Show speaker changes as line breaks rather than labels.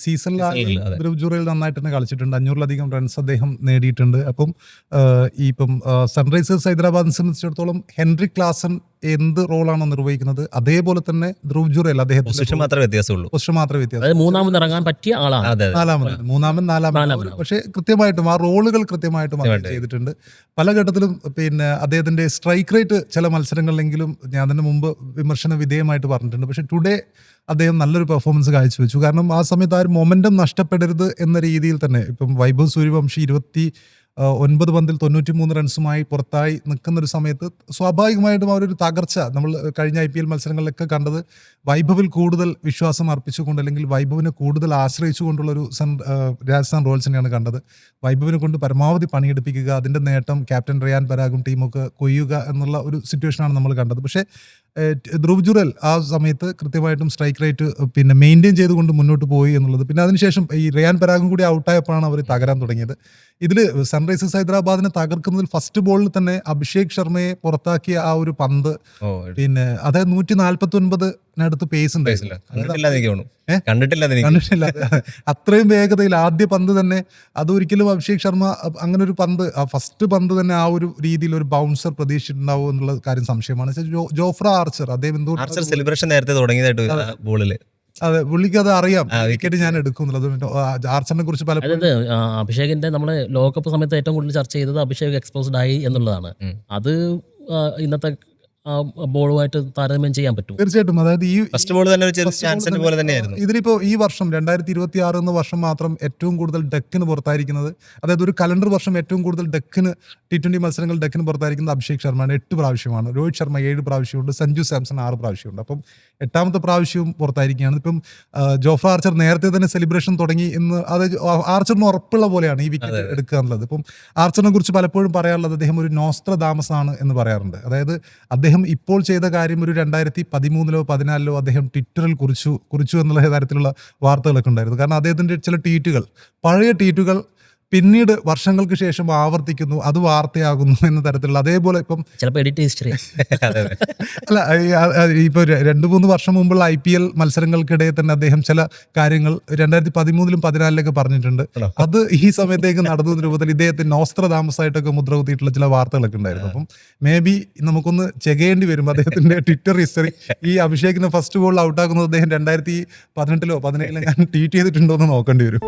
സീസണിൽ
അതെ.
ധ്രുവ് ജുറേൽ നന്നായിട്ട് തന്നെ കളിച്ചിട്ടുണ്ട്. 500-ലധികം റൺസ് അദ്ദേഹം നേടിയിട്ടുണ്ട്. അപ്പം ഇപ്പം സൺറൈസേഴ്സ് ഹൈദരാബാദിനെ സംബന്ധിച്ചിടത്തോളം ഹെൻറി ക്ലാസൻ എന്ത് റോളാണോ നിർവഹിക്കുന്നത് അതേപോലെ തന്നെ ധ്രുവ് ജുറേൽ
പൊസിഷൻ മാത്രമേ വ്യത്യാസമുള്ളൂ.
പൊസിഷൻ മാത്രമേ വ്യത്യാസം.
അതായത് മൂന്നാമത് ഇറങ്ങാൻ പറ്റിയ ആളാണ്.
അതെ,
നാലാമത് പക്ഷേ കൃത്യമായിട്ടും ആ റോളുകൾ കൃത്യമായിട്ടും അദ്ദേഹം ചെയ്തിട്ടുണ്ട്. പല ഘട്ടത്തിലും പിന്നെ അദ്ദേഹത്തിന്റെ സ്ട്രൈക്ക് റേറ്റ് ചില മത്സരങ്ങളിലെങ്കിലും ഞാൻ അതിന് മുമ്പ് വിമർശന വിധേയമായിട്ട് പറഞ്ഞിട്ടുണ്ട്. പക്ഷെ ടുഡേ അദ്ദേഹം നല്ലൊരു പെർഫോമൻസ് കാഴ്ചവെച്ചു. കാരണം ആ സമയത്ത് ആ ഒരു മൊമെന്റം നഷ്ടപ്പെടരുത് എന്ന രീതിയിൽ തന്നെ ഇപ്പം വൈഭവ് സൂര്യവംശി 29 പന്തിൽ 93 റൺസുമായി പുറത്തായി നിൽക്കുന്ന ഒരു സമയത്ത് സ്വാഭാവികമായിട്ടും ആ ഒരു തകർച്ച നമ്മൾ കഴിഞ്ഞ IPL മത്സരങ്ങളിലൊക്കെ കണ്ടത് വൈഭവിൽ കൂടുതൽ വിശ്വാസം അർപ്പിച്ചുകൊണ്ട് അല്ലെങ്കിൽ വൈഭവിനെ കൂടുതൽ ആശ്രയിച്ചുകൊണ്ടുള്ളൊരു രാജസ്ഥാൻ റോയൽസിനെയാണ് കണ്ടത്. വൈഭവിനെ കൊണ്ട് പരമാവധി പണിയെടുപ്പിക്കുക, അതിൻ്റെ നേട്ടം ക്യാപ്റ്റൻ റിയാൻ പരാഗും ടീമൊക്കെ കൊയ്യുക എന്നുള്ള ഒരു സിറ്റുവേഷനാണ് നമ്മൾ കണ്ടത്. പക്ഷേ ധ്രുവ് ജുറേൽ ആ സമയത്ത് കൃത്യമായിട്ടും സ്ട്രൈക്ക് റേറ്റ് പിന്നെ മെയിൻറ്റെയിൻ ചെയ്തുകൊണ്ട് മുന്നോട്ട് പോയി എന്നുള്ളത്. പിന്നെ അതിനുശേഷം ഈ റിയാൻ പരാഗും കൂടി ഔട്ടായപ്പോഴാണ് അവർ തകരാൻ തുടങ്ങിയത്. ഇതിൽ സൺറൈസേഴ്സ് ഹൈദരാബാദിനെ തകർക്കുന്നതിൽ ഫസ്റ്റ് ബോളിൽ തന്നെ അഭിഷേക് ശർമ്മയെ പുറത്താക്കിയ ആ ഒരു പന്ത്, പിന്നെ അതായത് 149 പേസ് ഉണ്ടായില്ല, കണ്ടിട്ടില്ല. അത്രയും വേഗതയിൽ ആദ്യ പന്ത് തന്നെ അതൊരിക്കലും അഭിഷേക് ശർമ്മ അങ്ങനെ ഒരു പന്ത് ഫസ്റ്റ് പന്ത് തന്നെ ആ ഒരു രീതിയിൽ ഒരു ബൗൺസർ പ്രതീക്ഷിച്ചിട്ടുണ്ടാവും എന്നുള്ള കാര്യം സംശയമാണ്. ജോഫ്ര ആർച്ചർ അദ്ദേഹം
സെലിബ്രേഷൻ നേരത്തെ തുടങ്ങിയതായിട്ട് ബോളില്
അതെ, പുള്ളിക്ക് അത് അറിയാം വിക്കറ്റ് ഞാൻ എടുക്കും എന്നുള്ളത്. ആർച്ചറിനെ കുറിച്ച് പലപ്പോഴും
അഭിഷേകിന്റെ നമ്മള് ലോകകപ്പ് സമയത്ത് ഏറ്റവും കൂടുതൽ ചർച്ച ചെയ്തത് അഭിഷേക് എക്സ്പോസ്ഡ് ആയി എന്നുള്ളതാണ്. അത് ഇന്നത്തെ ബോളുമായിട്ട് താരതമ്യം ചെയ്യാൻ പറ്റും
തീർച്ചയായിട്ടും. അതായത് ഈ
ഫസ്റ്റ് ബോൾ തന്നെ ഒരു ചാൻസിന്റെ പോലെ തന്നെയായിരുന്നു.
ഇതിലിപ്പോ ഈ വർഷം 2026 എന്ന വർഷം മാത്രം ഏറ്റവും കൂടുതൽ ഡെക്കിന് പുറത്തായിരിക്കുന്നത്, അതായത് ഒരു കലണ്ടർ വർഷം ഏറ്റവും കൂടുതൽ ഡെക്കിന് T20 മത്സരങ്ങൾ ഡെക്കിന് പുറത്തായിരിക്കുന്നത് അഭിഷേക് ശർമ്മയാണ്. 8 പ്രാവശ്യമാണ്. രോഹിത് ശർമ്മ 7 പ്രാവശ്യമുണ്ട്. സഞ്ജു സാംസൺ 6 പ്രാവശ്യമുണ്ട്. അപ്പം 8ാമത്തെ പ്രാവശ്യവും പുറത്തായിരിക്കുകയാണ്. ഇപ്പം ജോഫ്ര ആർച്ചർ നേരത്തെ തന്നെ സെലിബ്രേഷൻ തുടങ്ങി എന്ന്, അത് ആർച്ചറിന് ഉറപ്പുള്ള പോലെയാണ് ഈ വിക്കറ്റ് എടുക്കുക എന്നുള്ളത്. ഇപ്പം ആർച്ചറിനെ കുറിച്ച് പലപ്പോഴും പറയാറുള്ളത് അദ്ദേഹം ഒരു നോസ്ട്രഡാമസ് ആണ് എന്ന് പറയാറുണ്ട്. അതായത് അദ്ദേഹം ഇപ്പോൾ ചെയ്ത കാര്യം ഒരു 2013-ലോ 2014-ലോ അദ്ദേഹം ട്വിറ്ററിൽ കുറിച്ചു എന്നുള്ള തരത്തിലുള്ള വാർത്തകളൊക്കെ ഉണ്ടായിരുന്നു. കാരണം അദ്ദേഹത്തിന്റെ ചില ട്വീറ്റുകൾ, പഴയ ട്വീറ്റുകൾ പിന്നീട് വർഷങ്ങൾക്ക് ശേഷം ആവർത്തിക്കുന്നു, അത് വാർത്തയാകുന്നു എന്ന തരത്തിലുള്ള, അതേപോലെ ഇപ്പം
ചിലപ്പോൾ എഡിറ്റ് ഹിസ്റ്ററി
അല്ല ഇപ്പൊ 2-3 വർഷം മുമ്പുള്ള IPL മത്സരങ്ങൾക്കിടയിൽ തന്നെ അദ്ദേഹം ചില കാര്യങ്ങൾ 2013-ലും 2014-ലൊക്കെ പറഞ്ഞിട്ടുണ്ട്. അത് ഈ സമയത്തേക്ക് നടന്ന രൂപത്തിൽ ഇദ്ദേഹത്തിന് നോസ്ട്രഡാമസ് ആയിട്ടൊക്കെ മുദ്ര കുത്തിയിട്ടുള്ള ചില വാർത്തകളൊക്കെ ഉണ്ടായിരുന്നു. അപ്പം മേ ബി നമുക്കൊന്ന് ചെകേണ്ടി വരും അദ്ദേഹത്തിന്റെ ട്വിറ്റർ ഹിസ്റ്ററി. ഈ അഭിഷേകിനെ ഫസ്റ്റ് ബോളിൽ ഔട്ടാക്കുന്നത് അദ്ദേഹം 2018-ലോ 2017-ലോ ഞാൻ ട്വീറ്റ് ചെയ്തിട്ടുണ്ടോ എന്ന് നോക്കേണ്ടി വരും.